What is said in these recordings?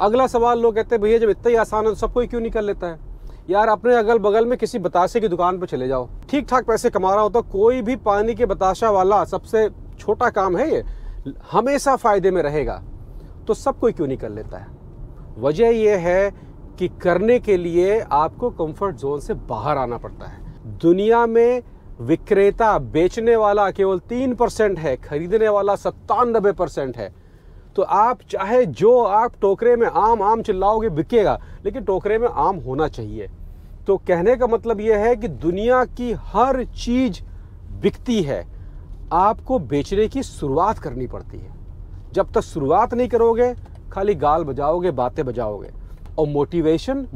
अगला सवाल लोग कहते हैं भैया जब इतना ही आसान है तो सब कोई क्यों नहीं कर लेता है? यार अपने अगल बगल में किसी बतासे की दुकान पर चले जाओ, ठीक ठाक पैसे कमा रहा हो तो कोई भी पानी के बताशा वाला सबसे छोटा काम है ये, हमेशा फायदे में रहेगा, तो सब कोई क्यों नहीं कर लेता है? वजह यह है कि करने के लिए आपको कंफर्ट जोन से बाहर आना पड़ता है। दुनिया में विक्रेता बेचने वाला केवल 3% है, खरीदने वाला 97% है। तो आप चाहे जो आप टोकरे में आम चिल्लाओगे बिकेगा, लेकिन टोकरे में आम होना चाहिए। तो कहने का मतलब यह है कि दुनिया की हर चीज बिकती है, आपको बेचने की शुरुआत करनी पड़ती है। जब तक शुरुआत नहीं करोगे खाली गाल बजाओगे, बातें बजाओगे। और मोटिवेशन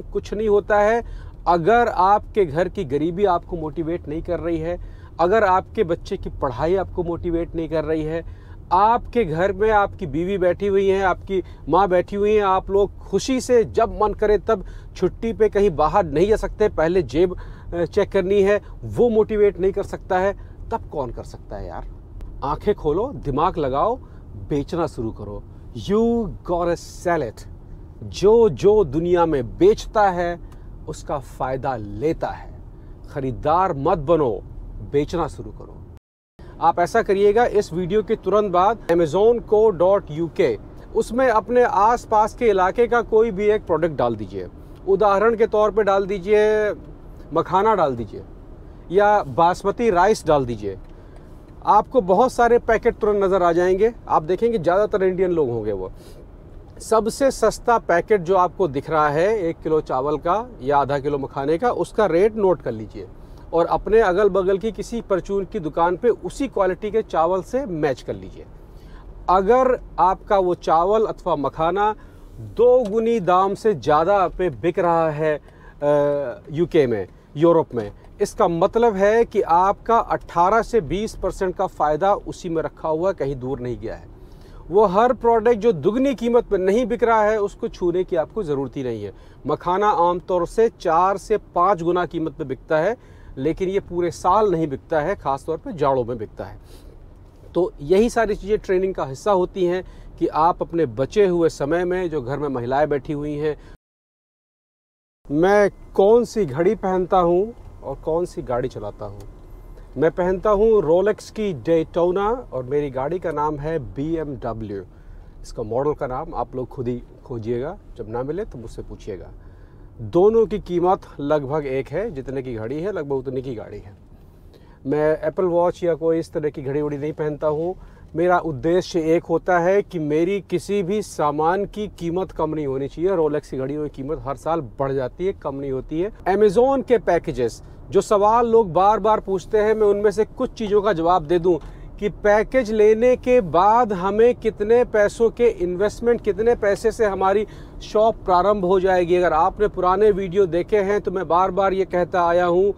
कुछ नहीं होता है अगर आपके घर की गरीबी आपको मोटिवेट नहीं कर रही है, अगर आपके बच्चे की पढ़ाई आपको मोटिवेट नहीं कर रही है, आपके घर में आपकी बीवी बैठी हुई है, आपकी माँ बैठी हुई है, आप लोग खुशी से जब मन करे तब छुट्टी पे कहीं बाहर नहीं जा सकते, पहले जेब चेक करनी है, वो मोटिवेट नहीं कर सकता है, तब कौन कर सकता है यार? आंखें खोलो, दिमाग लगाओ, बेचना शुरू करो। You got sell it. जो दुनिया में बेचता है उसका फायदा लेता है। खरीदार मत बनो, बेचना शुरू करो। आप ऐसा करिएगा, इस वीडियो के तुरंत बाद amazonco.uk उसमें अपने आसपास के इलाके का कोई भी एक प्रोडक्ट डाल दीजिए। उदाहरण के तौर पे डाल दीजिए मखाना, डाल दीजिए या बासमती राइस डाल दीजिए। आपको बहुत सारे पैकेट तुरंत नज़र आ जाएंगे। आप देखेंगे ज़्यादातर इंडियन लोग होंगे। वो सबसे सस्ता पैकेट जो आपको दिख रहा है 1 किलो चावल का या आधा किलो मखाने का, उसका रेट नोट कर लीजिए और अपने अगल बगल की किसी परचून की दुकान पे उसी क्वालिटी के चावल से मैच कर लीजिए। अगर आपका वो चावल अथवा मखाना 2 गुनी दाम से ज़्यादा पे बिक रहा है यूके में, यूरोप में, इसका मतलब है कि आपका 18 से 20% का फ़ायदा उसी में रखा हुआ, कहीं दूर नहीं गया है। वो हर प्रोडक्ट जो दुगनी कीमत पर नहीं बिक रहा है उसको छूने की आपको ज़रूरत ही नहीं है। मखाना आमतौर से 4 से 5 गुना कीमत पे बिकता है, लेकिन ये पूरे साल नहीं बिकता है, ख़ासतौर पे जाड़ों में बिकता है। तो यही सारी चीज़ें ट्रेनिंग का हिस्सा होती हैं कि आप अपने बचे हुए समय में, जो घर में महिलाएं बैठी हुई हैं, मैं कौन सी घड़ी पहनता हूँ और कौन सी गाड़ी चलाता हूँ। मैं पहनता हूँ रोलेक्स की डेटोना और मेरी गाड़ी का नाम है BMW। इसका मॉडल का नाम आप लोग खुद ही खोजिएगा, जब ना मिले तो मुझसे पूछिएगा। दोनों की कीमत लगभग एक है, जितने की घड़ी है लगभग उतने की गाड़ी है। मैं एप्पल वॉच या कोई इस तरह की घड़ी उड़ी नहीं पहनता हूँ। मेरा उद्देश्य एक होता है कि मेरी किसी भी सामान की कीमत कम नहीं होनी चाहिए। रोलेक्स की घड़ियों की कीमत हर साल बढ़ जाती है, कम नहीं होती है। अमेज़ॉन के पैकेजेस, जो सवाल लोग बार बार पूछते हैं, मैं उनमें से कुछ चीज़ों का जवाब दे दूं कि पैकेज लेने के बाद हमें कितने पैसों के इन्वेस्टमेंट, कितने पैसे से हमारी शॉप प्रारंभ हो जाएगी। अगर आपने पुराने वीडियो देखे हैं तो मैं बार बार ये कहता आया हूँ,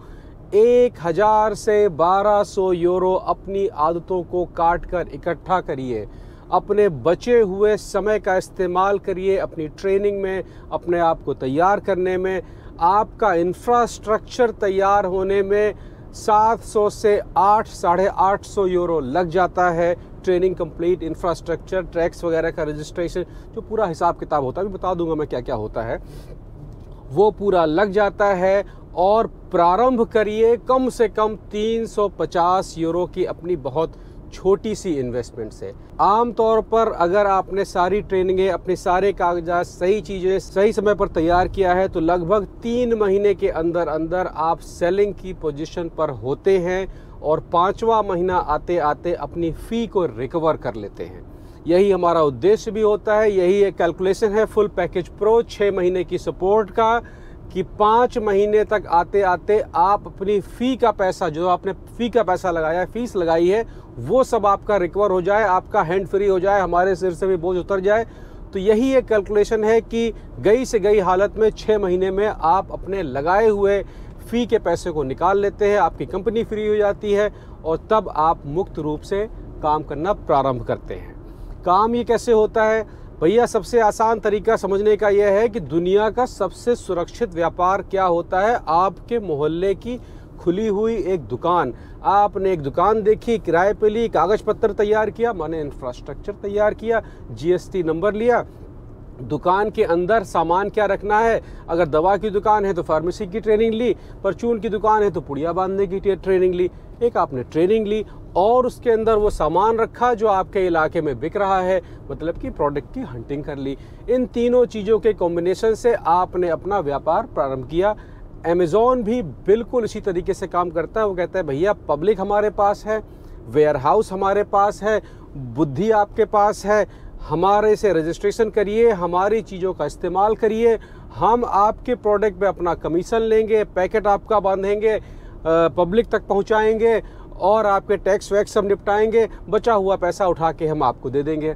1000 से 1200 यूरो अपनी आदतों को काट कर इकट्ठा करिए। अपने बचे हुए समय का इस्तेमाल करिए अपनी ट्रेनिंग में, अपने आप को तैयार करने में। आपका इंफ्रास्ट्रक्चर तैयार होने में 700 से 800-850 यूरो लग जाता है। ट्रेनिंग कंप्लीट, इंफ्रास्ट्रक्चर, ट्रैक्स वगैरह का रजिस्ट्रेशन, जो पूरा हिसाब किताब होता है, मैं बता दूंगा मैं क्या क्या होता है, वो पूरा लग जाता है। और प्रारंभ करिए कम से कम 350 यूरो की अपनी बहुत छोटी सी इन्वेस्टमेंट से। आमतौर पर अगर आपने सारी ट्रेनिंगें, अपने सारे कागजात, सही चीज़ें सही समय पर तैयार किया है तो लगभग 3 महीने के अंदर अंदर आप सेलिंग की पोजीशन पर होते हैं और 5वां महीना आते आते अपनी फ़ी को रिकवर कर लेते हैं। यही हमारा उद्देश्य भी होता है, यही एक कैलकुलेशन है फुल पैकेज प्रो 6 महीने की सपोर्ट का, कि 5 महीने तक आते आते आप अपनी फ़ी का पैसा, जो आपने फ़ी का पैसा लगाया है, फीस लगाई है, वो सब आपका रिकवर हो जाए, आपका हैंड फ्री हो जाए, हमारे सिर से भी बोझ उतर जाए। तो यही एक कैलकुलेशन है कि गई से गई हालत में 6 महीने में आप अपने लगाए हुए फ़ी के पैसे को निकाल लेते हैं, आपकी कंपनी फ्री हो जाती है और तब आप मुक्त रूप से काम करना प्रारंभ करते हैं। काम ये कैसे होता है भैया? सबसे आसान तरीका समझने का यह है कि दुनिया का सबसे सुरक्षित व्यापार क्या होता है। आपके मोहल्ले की खुली हुई एक दुकान, आपने एक दुकान देखी, किराए पे ली, कागज पत्र तैयार किया, माने इंफ्रास्ट्रक्चर तैयार किया, जीएसटी नंबर लिया, दुकान के अंदर सामान क्या रखना है। अगर दवा की दुकान है तो फार्मेसी की ट्रेनिंग ली, परचून की दुकान है तो पुड़िया बांधने की ट्रेनिंग ली। एक आपने ट्रेनिंग ली और उसके अंदर वो सामान रखा जो आपके इलाके में बिक रहा है, मतलब कि प्रोडक्ट की हंटिंग कर ली। इन तीनों चीज़ों के कॉम्बिनेशन से आपने अपना व्यापार प्रारंभ किया। अमेज़ॉन भी बिल्कुल इसी तरीके से काम करता है। वो कहता है भैया पब्लिक हमारे पास है, वेयरहाउस हमारे पास है, बुद्धि आपके पास है, हमारे से रजिस्ट्रेशन करिए, हमारी चीज़ों का इस्तेमाल करिए, हम आपके प्रोडक्ट पे अपना कमीशन लेंगे, पैकेट आपका बांधेंगे, पब्लिक तक पहुंचाएंगे और आपके टैक्स वैक्स सब निपटाएंगे, बचा हुआ पैसा उठा के हम आपको दे देंगे।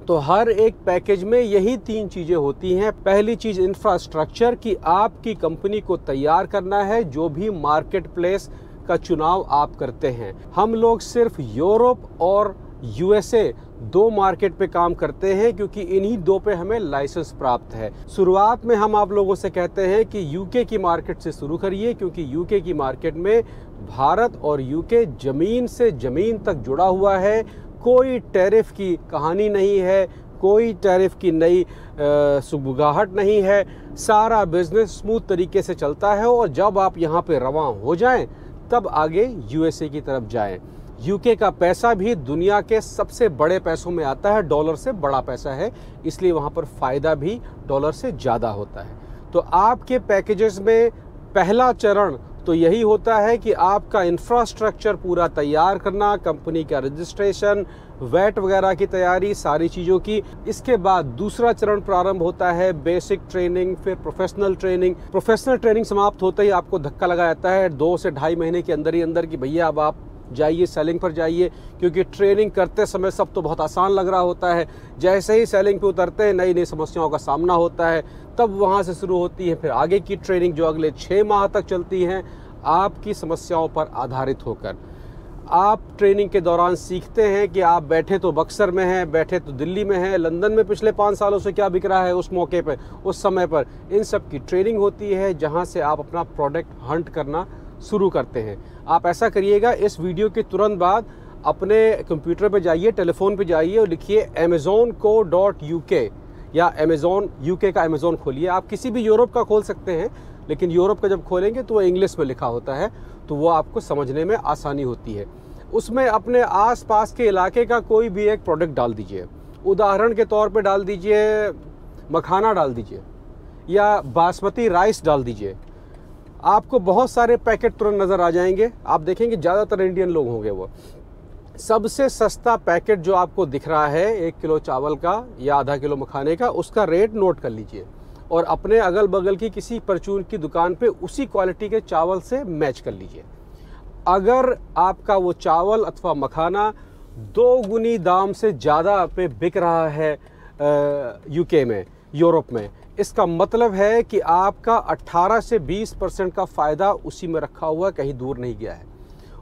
तो हर एक पैकेज में यही 3 चीज़ें होती हैं। पहली चीज़ इंफ्रास्ट्रक्चर, कि आपकी कंपनी को तैयार करना है जो भी मार्केट प्लेस का चुनाव आप करते हैं। हम लोग सिर्फ यूरोप और यूएसए 2 मार्केट पे काम करते हैं क्योंकि इन्हीं 2 पे हमें लाइसेंस प्राप्त है। शुरुआत में हम आप लोगों से कहते हैं कि यूके की मार्केट से शुरू करिए, क्योंकि यूके की मार्केट में भारत और यूके ज़मीन से ज़मीन तक जुड़ा हुआ है। कोई टैरिफ की कहानी नहीं है, कोई टैरिफ की नई सुगबुगाहट नहीं है। सारा बिजनेस स्मूथ तरीके से चलता है और जब आप यहाँ पे रवां हो जाएं तब आगे यूएसए की तरफ जाएं। यूके का पैसा भी दुनिया के सबसे बड़े पैसों में आता है, डॉलर से बड़ा पैसा है, इसलिए वहाँ पर फ़ायदा भी डॉलर से ज़्यादा होता है। तो आपके पैकेजेस में पहला चरण तो यही होता है कि आपका इंफ्रास्ट्रक्चर पूरा तैयार करना, कंपनी का रजिस्ट्रेशन, वैट वगैरह की तैयारी, सारी चीज़ों की। इसके बाद दूसरा चरण प्रारंभ होता है, बेसिक ट्रेनिंग, फिर प्रोफेशनल ट्रेनिंग। प्रोफेशनल ट्रेनिंग समाप्त होते ही आपको धक्का लगा जाता है 2 से ढाई महीने के अंदर ही अंदर कि भैया अब आप जाइए सेलिंग पर जाइए, क्योंकि ट्रेनिंग करते समय सब तो बहुत आसान लग रहा होता है, जैसे ही सेलिंग पे उतरते हैं नई नई समस्याओं का सामना होता है। तब वहाँ से शुरू होती है फिर आगे की ट्रेनिंग जो अगले 6 माह तक चलती हैं आपकी समस्याओं पर आधारित होकर। आप ट्रेनिंग के दौरान सीखते हैं कि आप बैठे तो बक्सर में हैं, बैठे तो दिल्ली में हैं, लंदन में पिछले 5 सालों से क्या बिक रहा है उस मौके पर, उस समय पर। इन सब की ट्रेनिंग होती है जहाँ से आप अपना प्रोडक्ट हंट करना शुरू करते हैं। आप ऐसा करिएगा, इस वीडियो के तुरंत बाद अपने कंप्यूटर पे जाइए, टेलीफोन पे जाइए और लिखिए amazonco.uk या अमेज़ॉन यूके का अमेज़ॉन खोलिए। आप किसी भी यूरोप का खोल सकते हैं, लेकिन यूरोप का जब खोलेंगे तो वो इंग्लिश में लिखा होता है, तो वो आपको समझने में आसानी होती है। उसमें अपने आसपास के इलाके का कोई भी एक प्रोडक्ट डाल दीजिए। उदाहरण के तौर पे डाल दीजिए मखाना डाल दीजिए या बासमती राइस डाल दीजिए। आपको बहुत सारे पैकेट तुरंत नज़र आ जाएंगे। आप देखेंगे ज़्यादातर इंडियन लोग होंगे। वो सबसे सस्ता पैकेट जो आपको दिख रहा है 1 किलो चावल का या आधा किलो मखाने का, उसका रेट नोट कर लीजिए और अपने अगल बगल की किसी परचून की दुकान पे उसी क्वालिटी के चावल से मैच कर लीजिए। अगर आपका वो चावल अथवा मखाना 2 गुनी दाम से ज़्यादा पे बिक रहा है यूके में, यूरोप में, इसका मतलब है कि आपका 18 से 20% का फ़ायदा उसी में रखा हुआ, कहीं दूर नहीं गया है।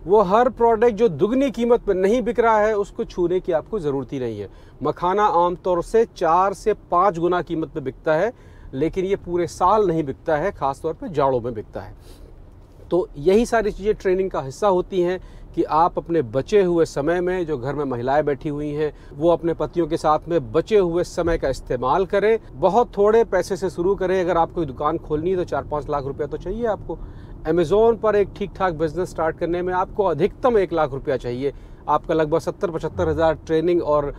वो हर प्रोडक्ट जो दुगनी कीमत पर नहीं बिक रहा है उसको छूने की आपको ज़रूरत ही नहीं है। मखाना आमतौर से 4 से 5 गुना कीमत पे बिकता है, लेकिन ये पूरे साल नहीं बिकता है, ख़ासतौर पे जाड़ों में बिकता है। तो यही सारी चीज़ें ट्रेनिंग का हिस्सा होती हैं कि आप अपने बचे हुए समय में, जो घर में महिलाएं बैठी हुई हैं, वो अपने पतियों के साथ में बचे हुए समय का इस्तेमाल करें। बहुत थोड़े पैसे से शुरू करें। अगर आपको दुकान खोलनी है तो 4-5 लाख रुपया तो चाहिए आपको। अमेज़ॉन पर एक ठीक ठाक बिजनेस स्टार्ट करने में आपको अधिकतम 1 लाख रुपया चाहिए। आपका लगभग 70-75 हज़ार ट्रेनिंग और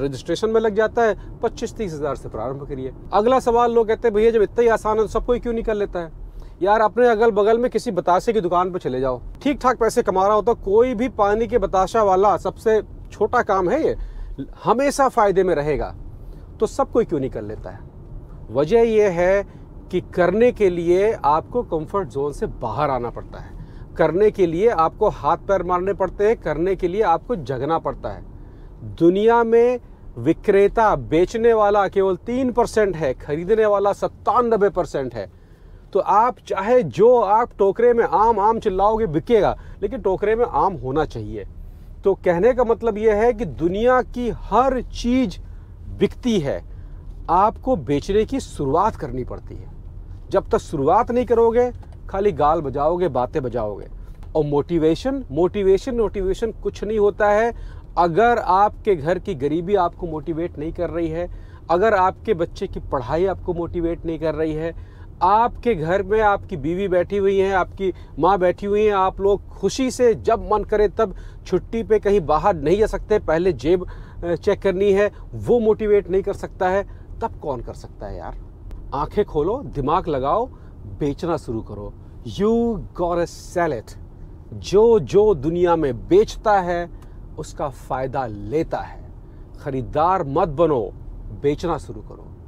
रजिस्ट्रेशन में लग जाता है। 25-30 हज़ार से प्रारंभ करिए। अगला सवाल लोग कहते हैं भैया जब इतना ही आसान है तो सब कोई क्यों नहीं कर लेता है? यार अपने अगल बगल में किसी बतासे की दुकान पर चले जाओ, ठीक ठाक पैसे कमा रहा हो तो कोई भी पानी के बताशा वाला, सबसे छोटा काम है ये, हमेशा फ़ायदे में रहेगा। तो सब कोई क्यों नहीं कर लेता है? वजह यह है कि करने के लिए आपको कंफर्ट जोन से बाहर आना पड़ता है, करने के लिए आपको हाथ पैर मारने पड़ते हैं, करने के लिए आपको जगना पड़ता है। दुनिया में विक्रेता, बेचने वाला केवल 3% है, खरीदने वाला 97% है। तो आप चाहे जो आप टोकरे में आम चिल्लाओगे बिकेगा, लेकिन टोकरे में आम होना चाहिए। तो कहने का मतलब यह है कि दुनिया की हर चीज़ बिकती है, आपको बेचने की शुरुआत करनी पड़ती है। जब तक शुरुआत नहीं करोगे खाली गाल बजाओगे, बातें बजाओगे। और मोटिवेशन कुछ नहीं होता है। अगर आपके घर की गरीबी आपको मोटिवेट नहीं कर रही है, अगर आपके बच्चे की पढ़ाई आपको मोटिवेट नहीं कर रही है, आपके घर में आपकी बीवी बैठी हुई है, आपकी माँ बैठी हुई है, आप लोग खुशी से जब मन करे तब छुट्टी पे कहीं बाहर नहीं जा सकते, पहले जेब चेक करनी है, वो मोटिवेट नहीं कर सकता है, तब कौन कर सकता है यार। आंखें खोलो, दिमाग लगाओ, बेचना शुरू करो। You got sell it. जो दुनिया में बेचता है उसका फायदा लेता है। खरीदार मत बनो, बेचना शुरू करो।